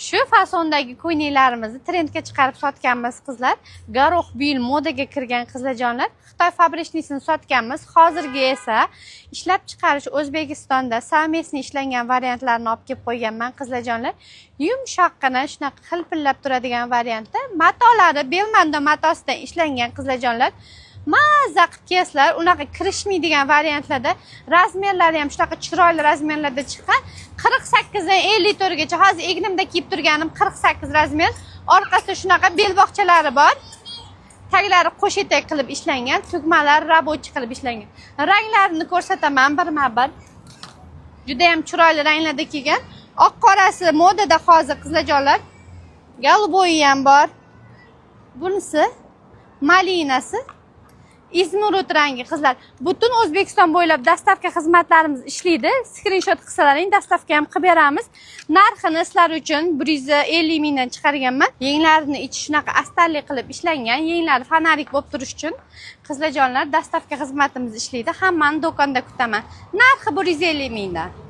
Shu fasondagi ko'ylaklarimizni trendga chiqarib sotganmiz qizlar. Garoh buyil modaga kirgan qizlarjonlar. Xitoy fabrishnisini sotganmiz. Hozirgi esa ishlab chiqarish O'zbekistonda samesni ishlangan variantlarini olib kelib qo'yganman qizlarjonlar. Yumshoqqina shunaqa xilpillab turadigan variantda matolari Belmondo matosidan ishlangan qizlarjonlar. Mazza qilib kiysizlar, unaqa kirishmaydigan variantlarda razmerlari ham shunaqa chiroyli razmerlarda chiqqan. 48 dan 54 gacha. Hozir egnimda kiyib turganim 48 razmer. Orqasida shunaqa belboqchalari bor. Taglari qo'sh etak qilib ishlangan, tugmalar rabochiy qilib ishlangan. Ranglarini ko'rsataman birma-bir. Juda ham chiroyli ranglarda kelgan. Oq qorasi modada hozir qizlarjonlar. Golboyi ham bor. Bunisi malinasi. Izmirut rangi qizlar. Butun O'zbekiston bo'ylab dastavka xizmatlarimiz ishlaydi. Screenshot qilsalaring, dastavka ham qilib beramiz. Narxini sizlar uchun 150 mingdan chiqarganman. Yenglarini ichi shunaqa astarli qilib ishlangan, yenglari fanarik bo'lib turish uchun qizlarjonlar dastavka xizmatimiz ishlaydi. Hammani do'konda kutaman. Narxi 150 mingdan.